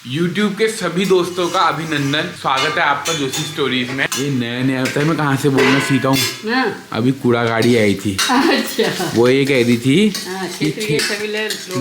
YouTube के सभी दोस्तों का अभिनंदन। स्वागत है आपका जोशी स्टोरीज में। ये नया नया होता है, मैं कहाँ से बोलना सीखा हूँ। अभी कूड़ा गाड़ी आई थी। अच्छा। वो ये कह रही थी कि सभी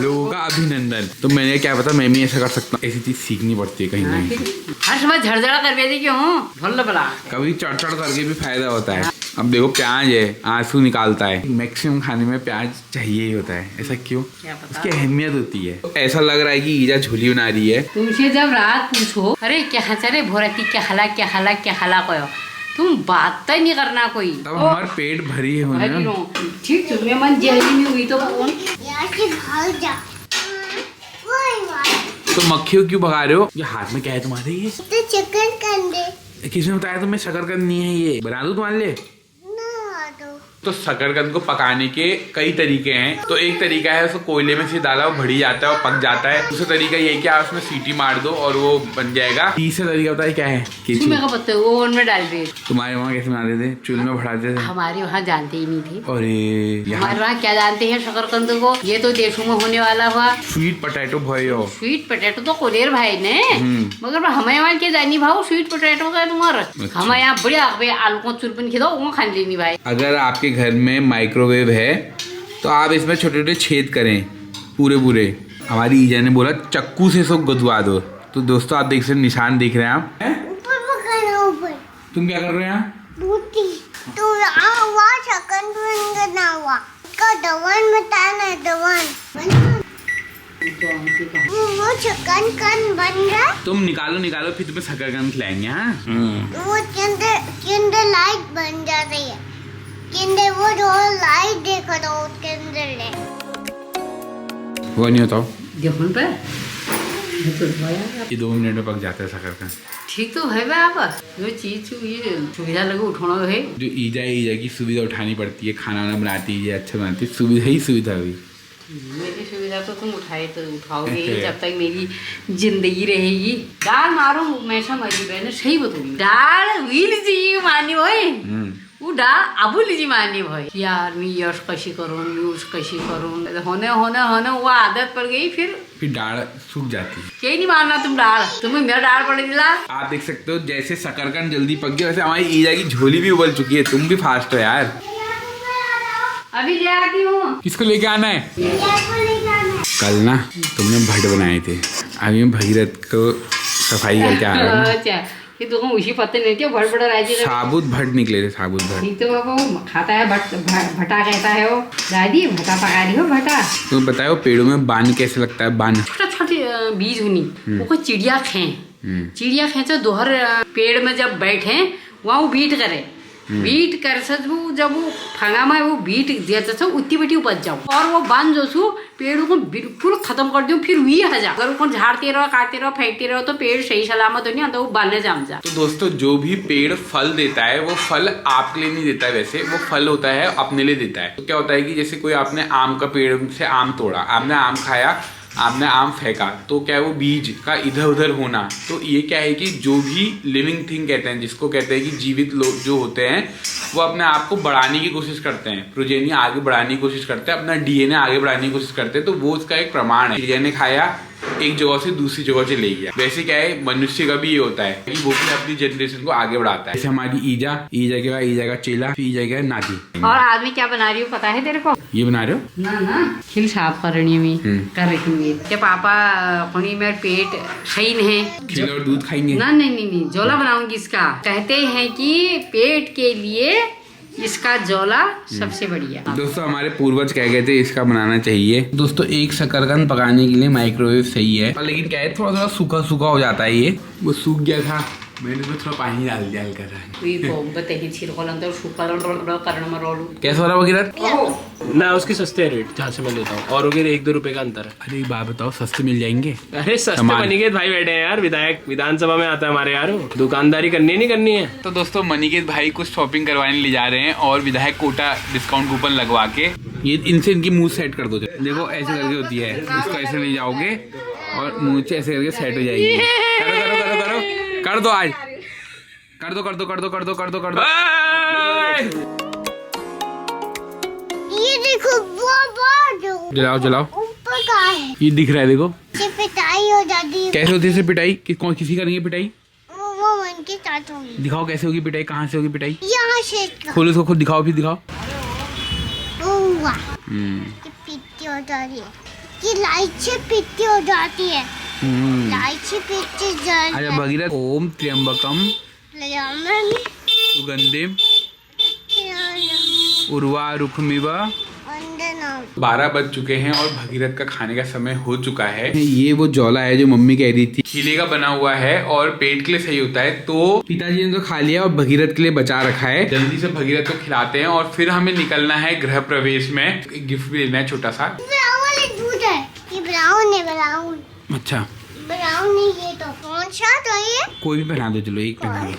लोगों का अभिनंदन, तो मैंने क्या पता मैं भी ऐसा कर सकता हूँ। ऐसी चीज सीखनी पड़ती है कहीं कहीं। हर समय झड़झड़ा कर देती क्यों? कभी चढ़ चढ़ करके भी फायदा होता है। अब देखो प्याज है, आंसू निकालता है। मैक्सिमम खाने में प्याज चाहिए ही होता है। ऐसा क्यों? उसकी अहमियत होती है। ऐसा लग रहा है कि ईजा झोली बना रही है। तुमसे जब रात पूछो अरे क्या चले भोरती क्या हला कहो, तुम बात तो नहीं करना कोई। तब हमारे पेट भरी है होना। ठीक तुम्हें मन जहरी में हुई तो कौन भाग जा। तो मक्खियों क्यों भगा रहे हो? ये हाथ में क्या है तुम्हारे? ये तो चिकन कंडे। किसने बताया तुम्हें? शकरकंद नहीं है, ये बना दूं तुम्हारे लिए? तो शकरकंद को पकाने के कई तरीके हैं। तो एक तरीका है उसको कोयले में से डाला, वो भड़ी जाता है और पक जाता है। दूसरा तरीका ये है कि आप उसमें सीटी मार दो और वो बन जाएगा। तीसरा तरीका बताइए क्या है? ओवन में डाल दे। तुम्हारे वहाँ कैसे बनाते थे? चूल्हे में बढ़ाते थे? हमारे वहाँ जानते ही नहीं थे। अरे हमारे वहाँ क्या जानते हैं शकरकंद को? ये तो देशों में होने वाला हुआ स्वीट पोटैटो भयो। स्वीट पोटैटो तो कोलेर भाई ने, मगर हमें वहाँ क्या जानी भाव स्वीट पोटैटो का तुम्हारा। हमें यहाँ बढ़िया आलू को चुरपन खिलाओ वो खाने लेनी भाई। अगर आपके घर में माइक्रोवेव है तो आप इसमें छोटे छोटे छेद करें पूरे। हमारी ईजा ने बोला चक्कू से सब गुदवा दो। तो दोस्तों आप देख सकते निशान देख रहे हैं आप। ऊपर पकड़ना ऊपर। तुम क्या कर रहे हैं? बूटी तो आवा चिकन बन हुआ का दवन बताना है दवन। वो चिकन कन बन रहा। तुम निकालो फिर तुम्हें शकरकंद खिलाएंगे। हाँ वो के लाइट बन जा रही है। किंदे वो जो लाइट देखो तो उसके अंदर ले वो नहीं होता देखो पे ये 2 मिनट में पक जाता है शकरकंद। ठीक तो है आप जो चीज ये सुविधा लगे उठाना है। जो ईजा की सुविधा उठानी पड़ती है। खाना वाना बनाती है, अच्छा बनाती है, सुविधा ही सुविधा हुई। मेरी सुविधा तो तुम उठाओगे जब तक मेरी जिंदगी रहेगी। दाल मारो मैं समझी बहन सही बताऊंगी। दाल व्हील जी मानी भाई उडा आबू लीजी मानी भाई यार मी यश कशी करून यूज कशी करून होने वो आदत पड़ गई। फिर दाल सूख जाती है। यही नहीं मानना तुम दाल तुम्हें मेरा दाल पड़ दिला। आप देख सकते हो जैसे शकरकंद जल्दी पक गया वैसे हमारी ईजा की झोली भी उबल चुकी है। तुम भी फास्ट हो यार। अभी ले आती हूँ। किसको लेके आना है? कल ना तुमने भट्ट बनाए थे, अभी मैं भगीरथ को सफाई करके आ रहा हूँ। अच्छा ये तो उसी पत्ते नहीं थे भट बड़ा राजी साबुत भट्ट निकले थे। साबुत भट्ट ठीक तो वो खाता है भटा कहता है वो। दादी भटा पका रही हो भटा। तो बताओ पेड़ों में बान कैसे लगता है? बान छोटा छोटे बीज हुनी वो कोई चिड़िया खेचे दोहर पेड़ में जब बैठे वहाँ वो बीट करे बीट कर जब वो फंगा में वो बीट देते उतनी बेटी उपज जाओ और वो बांध जो सु पेड़ को बिल्कुल खत्म कर दो। फिर वही हजा अगर उसको झाड़ते रहो काटते रहो फेंकते रहो तो पेड़ सही सलामत हो नहीं तो वो बांधने जाम जा। तो दोस्तों जो भी पेड़ फल देता है वो फल आपके लिए नहीं देता है। वैसे वो फल होता है अपने लिए देता है। तो क्या होता है कि जैसे कोई आपने आम का पेड़ से आम तोड़ा, आपने आम खाया, आपने आम फेंका, तो क्या है वो बीज का इधर उधर होना। तो ये क्या है कि जो भी लिविंग थिंग कहते हैं, जिसको कहते हैं कि जीवित लोग जो होते हैं वो अपने आप को बढ़ाने की कोशिश करते हैं, प्रोजेनी आगे बढ़ाने की कोशिश करते हैं, अपना डीएनए आगे बढ़ाने की कोशिश करते हैं। तो वो उसका एक प्रमाण है। डीएनए खाया एक जगह से दूसरी जगह से ले गया। वैसे क्या है मनुष्य का भी ये होता है कि वो भी अपनी जनरेशन को आगे बढ़ाता है। जैसे हमारी ईजा के बाद ईजा का चेला, फिर ईजा का नाती। और आदमी क्या बना रही हो पता है तेरे को? ये बना रहे हो ना खिल साफ करनी में कर रही है पापा अपनी मेरे पेट सही नहीं खिल और दूध खाएंगे ना। नहीं जोला बनाऊंगी इसका। कहते हैं कि पेट के लिए इसका जोला सबसे बढ़िया। दोस्तों हमारे पूर्वज कह गए थे इसका बनाना चाहिए। दोस्तों एक शकरकंद पकाने के लिए माइक्रोवेव सही है, पर लेकिन क्या है थोड़ा सूखा हो जाता है। ये वो सूख गया था, मैंने उसमें थोड़ा पानी डाल दिया हल्का सा। कैसा हो रहा वगैरह ना उसके सस्ते रेट जहाँ से मैं लेता हूँ और वगैरह 1-2 रुपए का अंतर है। अरे बात बताओ सस्ते मिल जाएंगे? अरे सस्ते मनीकेत भाई बैठे हैं यार। विधायक विधानसभा में आता है हमारे यार। दुकानदारी करनी नहीं करनी है। तो दोस्तों मनीकेत भाई कुछ शॉपिंग करवाने ले जा रहे हैं और विधायक कोटा डिस्काउंट कूपन लगवा के ये इनसे इनकी मुंह सेट कर दो। देखो ऐसे करके होती है, इसको ऐसे ले जाओगे और मुंह से ऐसे करके सेट हो जाएगी। करो कर दो आज कर दो। ये देखो वो जलाओ ऊपर पापा कहाँ है? ये दिख रहा है देखो। से पिटाई हो जाती है। कैसे होती है इसे पिटाई? कौन किसी का नहीं है पिटाई? वो मन के साथ होगी। दिखाओ कैसे होगी पिटाई, कहाँ से होगी पिटाई? यहाँ से खोलो इसको, खुद दिखाओ, फिर दिखाओ। वाह, ये पिट्टी हो जाती है। ये लाइट से पिट्टी हो जाती है। लाइट से पिट्टी अच्छा भगीरथ, ओम त्र्यंबकम सुगंधिम उर्वारुकमिव। 12 बज चुके हैं और भगीरथ का खाने का समय हो चुका है। ये वो जौला है जो मम्मी कह रही थी खीले का बना हुआ है और पेट के लिए सही होता है, तो पिताजी ने तो खा लिया और भगीरथ के लिए बचा रखा है। जल्दी से भगीरथ को खिलाते हैं और फिर हमें निकलना है गृह प्रवेश में। एक गिफ्ट भी लेना है छोटा सा। दूध है, ये ब्राउन है, ब्राउन। अच्छा ब्राउन है ये तो। कौन सा तो ये? कोई भी पहना दो, चलो एक पहना दो।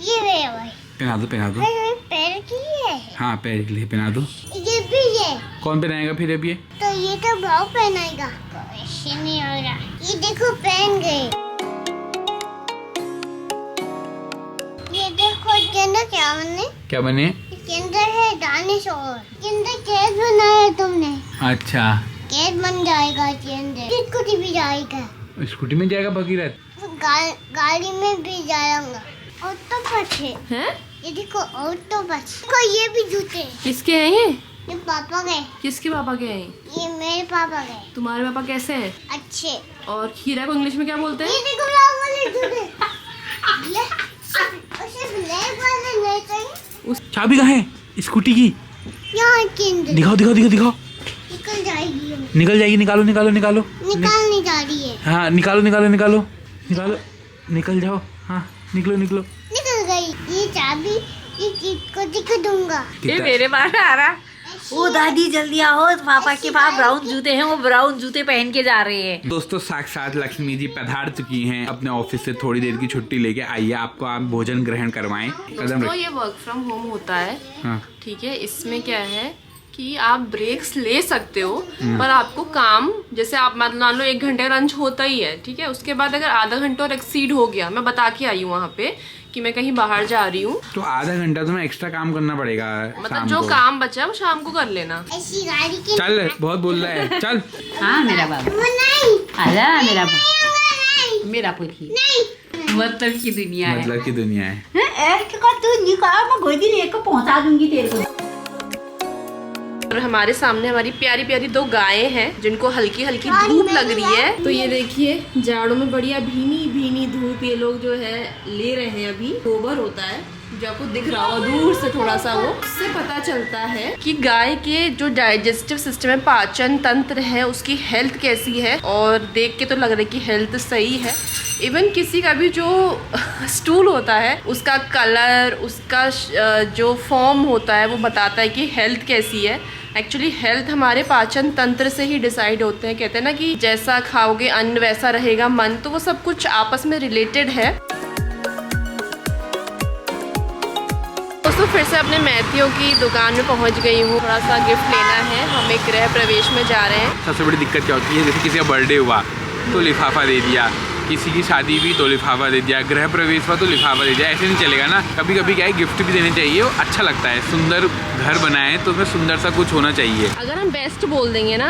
ये है भाई। पहना दो पहना दो। पैर की है। हाँ पैर के लिए पहना दो। ये भी है। कौन पहनाएगा फिर अब ये? तो ये तो भाव पहनाएगा। ऐसे नहीं हो रहा। ये देखो पहन गए। ये देखो इसके अंदर क्या बने? क्या बने? इसके अंदर है डायनासोर। इसके अंदर कैद बनाया है तुमने। अच्छा कैद बन जाएगा इसके अंदर। स्कूटी भी जाएगा। स्कूटी में जाएगा भगीरथ? गाड़ी में भी जाएगा। ऑक्टोपस है। ये देखो ऑक्टोपस। देखो ये भी जूते। किसके हैं ये? ये पापा गए। किसके पापा के हैं? ये मेरे पापा गए। तुम्हारे पापा कैसे हैं? अच्छे। और खीरा को इंग्लिश में क्या बोलते ये हैं? देखो ब्लैक वाले जूते। उसे ब्लैक वाले नहीं चाहिए। चाबी कहाँ है स्कूटी की? यहाँ के अंदर। दिखाओ दिखाओ दिखाओ दिखाओ। निकल जाएगी वो। निकल जाएगी, निकालो निकालो निकालो। निकालने जा रही है। हाँ निकालो निकालो निकालो निकालो, निकल जाओ। हाँ निकलो निकलो। निकल गई। ये चाबी ये किसको दिखा दूंगा। ये मेरे बाहर आ रहा। ओ दादी जल्दी आओ, पापा के पास ब्राउन जूते हैं, वो ब्राउन जूते पहन के जा रहे हैं। दोस्तों साक्षात लक्ष्मी जी पधार चुकी हैं अपने ऑफिस से, थोड़ी देर की छुट्टी लेके। आइए आपको आप भोजन ग्रहण करवाएं। दोस्तों ये वर्क फ्रॉम होम होता है, हाँ ठीक है। इसमें क्या है कि आप ब्रेक्स ले सकते हो, पर आपको काम जैसे आप मान लो 1 घंटे लंच होता ही है, ठीक है। उसके बाद अगर आधा घंटा और एक्सीड हो गया, मैं बता के आई हूँ वहाँ पे कि मैं कहीं बाहर जा रही हूँ, तो आधा घंटा तुम्हें एक्स्ट्रा काम करना पड़ेगा। मतलब जो काम बचा है वो शाम को कर लेना। ऐसी गाड़ी के चल बहुत बोल रहा है, चल। हाँ मेरा बाबा वो नहीं। आजा, मेरा बाबा, नहीं मेरा पुरी। नहीं। मतलब की दुनिया है। मतलब की दुनिया है। तू निकाल, मैं गोदी लेकर पहुंचा दूंगी तेरे को। और हमारे सामने हमारी प्यारी प्यारी 2 गायें हैं जिनको हल्की हल्की धूप लग रही है। तो ये देखिए जाड़ों में बढ़िया भीनी भीनी धूप ये लोग जो है ले रहे हैं। अभी गोबर होता है जो आपको दिख रहा होगा दूर से थोड़ा सा, वो उससे पता चलता है कि गाय के जो डाइजेस्टिव सिस्टम है, पाचन तंत्र है, उसकी हेल्थ कैसी है। और देख के तो लग रहा है कि हेल्थ सही है। इवन किसी का भी जो स्टूल होता है उसका कलर, उसका जो फॉर्म होता है वो बताता है कि हेल्थ कैसी है। एक्चुअली हेल्थ हमारे पाचन तंत्र से ही डिसाइड होते हैं। कहते हैं ना कि जैसा खाओगे अन्न वैसा रहेगा मन, तो वो सब कुछ आपस में रिलेटेड है। दोस्तों फिर से अपने मैथियों की दुकान में पहुंच गई हूँ। थोड़ा सा गिफ्ट लेना है, हम एक गृह प्रवेश में जा रहे हैं। सबसे बड़ी दिक्कत क्या होती है, जैसे किसी का बर्थडे हुआ तो लिफाफा दे दिया, किसी की शादी भी तो लिफाफा दे दिया, गृह प्रवेश हुआ तो लिफाफा दे दिया। ऐसे नहीं चलेगा ना। कभी कभी क्या है गिफ्ट भी देने चाहिए, वो अच्छा लगता है। सुंदर घर बनाए तो उसमें सुंदर सा कुछ होना चाहिए। अगर हम बेस्ट बोल देंगे ना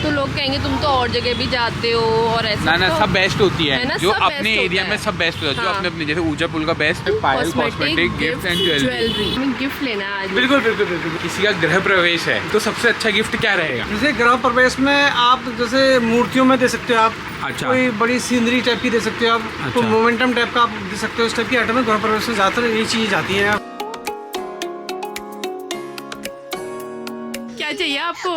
तो लोग कहेंगे तुम तो और जगह भी जाते हो और ऐसा। ना तो सब बेस्ट होती है ना, जो सब अपने best एरिया होता में है। सब बेस्ट होता है। जो हाँ। अपने अपने जैसे ऊर्जा पुल का best Payal cosmetic gift and jewellery. हमें गिफ्ट लेना है आज। बिल्कुल बिल्कुल बिल्कुल। किसी का गृह प्रवेश है तो सबसे अच्छा गिफ्ट क्या रहेगा? जैसे गृह प्रवेश में आप जैसे मूर्तियों में दे सकते हो आप। अच्छा। कोई बड़ी सीनरी टाइप की दे सकते हो आप। अच्छा। तो मोमेंटम टाइप का आप दे सकते हो। इस टाइप की आइटम में गृह प्रवेश में ज़्यादातर ये चीज़ जाती है। क्या चाहिए आपको?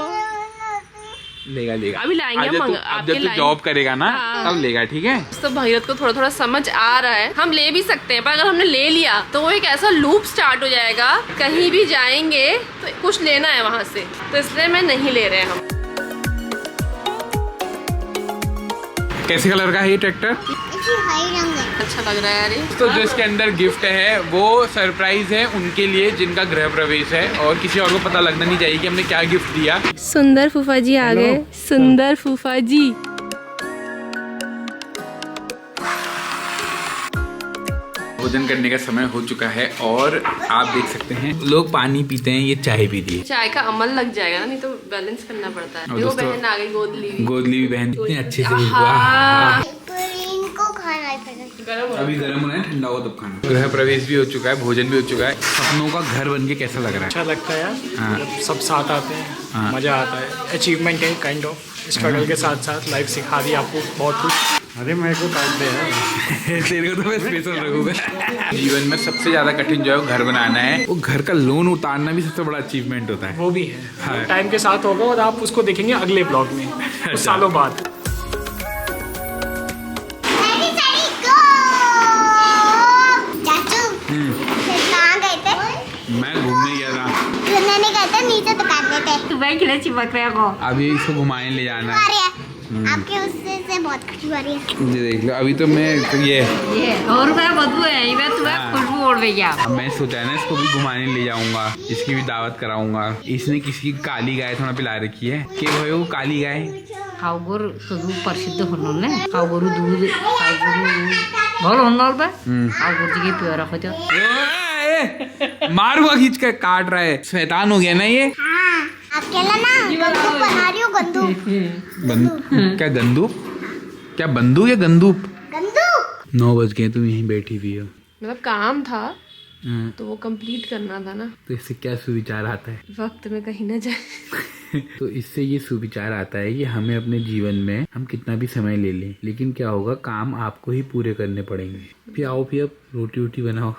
लेगा लेगा अभी लाएंगे हम, अब आपके जब तू लाएंगे। जॉब करेगा ना हाँ। तब लेगा, ठीक है। तो भगीरथ को थोड़ा थोड़ा समझ आ रहा है। हम ले भी सकते हैं, पर अगर हमने ले लिया तो वो एक ऐसा लूप स्टार्ट हो जाएगा। कहीं भी जाएंगे तो कुछ लेना है वहाँ से, तो इसलिए मैं नहीं ले रहे हैं हम। कैसे कलर का है ये ट्रैक्टर? ऐसी हरी रंग है। अच्छा लग रहा है यार ये। तो जो इसके अंदर गिफ्ट है वो सरप्राइज है उनके लिए जिनका गृह प्रवेश है, और किसी और को पता लगना नहीं चाहिए कि हमने क्या गिफ्ट दिया। सुंदर फूफा जी आ गए। सुंदर फूफा जी। भोजन करने का समय हो चुका है और आप देख सकते हैं लोग पानी पीते हैं, ये चाय पीती है। चाय का अमल लग जाएगा ना, नहीं तो बैलेंस करना पड़ता है। और देखो दोस्तों, बहन आ गई गोद ली हुई। गोद ली हुई बहन इतने अच्छे से हाँ। इनको खाना है पहले। अभी गर्म होना है, ठंडा हो तब खाना। गृह प्रवेश भी हो चुका है, भोजन भी हो चुका है। सपनों का घर बन के कैसा लग रहा है? अच्छा लगता है यार, हाँ। मतलब सब साथ आते हैं, हाँ। मज़ा आता है। अचीवमेंट है काइंड ऑफ, स्ट्रगल के साथ साथ लाइफ सिखा दी आपको बहुत कुछ। अरे मेरे को काट दे यार। तेरे को तो मैं स्पेशल रखूंगा। जीवन में सबसे ज़्यादा कठिन जो है वो घर बनाना है। वो घर का लोन उतारना भी सबसे बड़ा अचीवमेंट होता है। वो भी है, हाँ। टाइम के साथ होगा और आप उसको देखेंगे अगले ब्लॉग में कुछ सालों बाद। Ready, steady, go! चाचू, फिर कहाँ गए थे? मैं घूमने गया था, घूमने नहीं गए थे, नीचे दुकान में थे। सुबह खिले चिपक रहे को। अभी इसको घुमाने ले जाना आ है। रही है। आपके उससे से बहुत खुशबू आ रही है। ये देख लो, अभी तो मैं ये और मैं बदबू है, ये तुम्हें हाँ। खुशबू ओढ़ भैया। अब मैं सोचा है ना इसको भी घुमाने ले जाऊंगा, इसकी भी दावत कराऊंगा। इसने किसी की काली गाय थोड़ा पिला रखी है कि भाई वो काली गाय खाऊगोर शुद्ध प्रसिद्ध होनल ने खाऊगोर दूध भल होनल बा खाऊगोर जी के प्योर रखो तो मार हुआ खींच के काट रहा है, शैतान हो गया ना ये। हाँ, अकेला ना गंदूक बना रही हूँ, गंदूक। क्या गंदूक? क्या बंदूक या गंदूक? गंदूक। 9 बज गए, तुम यहीं बैठी हुई हो। मतलब काम था हाँ, तो वो कंप्लीट करना था ना, तो इससे क्या सुविचार आता है? वक्त में कहीं ना जाए। तो इससे ये सुविचार आता है कि हमें अपने जीवन में हम कितना भी समय ले लें, लेकिन क्या होगा, काम आपको ही पूरे करने पड़ेंगे। फिर आओ, फिर अब रोटी वोटी बनाओ।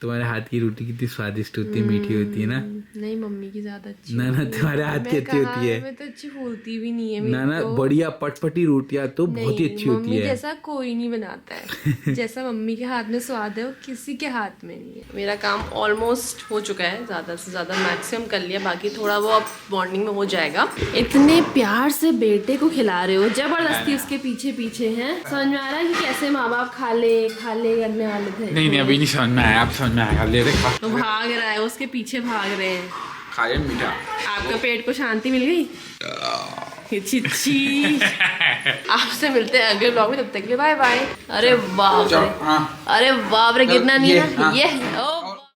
तुम्हारे हाथ की रोटी कितनी स्वादिष्ट होती है, मीठी होती है ना। नहीं, मम्मी की ज्यादा अच्छी ना ना, तुम्हारे हाथ की अच्छी होती है। मैं तो अच्छी फूलती भी नहीं है ना ना, मेरे को। बढ़िया पटपटी रोटियां तो बहुत ही अच्छी होती मम्मी है। जैसा कोई नहीं बनाता है। जैसा मम्मी के हाथ में स्वाद है वो किसी के हाथ में नहीं है। मेरा काम ऑलमोस्ट हो चुका है, ज्यादा से ज्यादा मैक्सिमम कर लिया, बाकी थोड़ा वो अब मॉर्निंग में हो जाएगा। इतने प्यार से बेटे को खिला रहे हो, जबरदस्ती उसके पीछे पीछे हैं। समझ में आ रहा है कि कैसे माँ बाप खा ले करने वाले थे। नहीं, अभी नहीं समझ में आया, अब समझ में आएगा। ले रे खा, तो भाग रहा है, उसके पीछे भाग रहे हैं। खा ले मीठा। आपका पेट को शांति मिल गई? चिच्ची। आपसे मिलते हैं अगले ब्लॉग में, तब तक के लिए बाय बाय। अरे बाप रे, हाँ। अरे बाप रे, गिरना नहीं ये, है ना हाँ। ये। ओ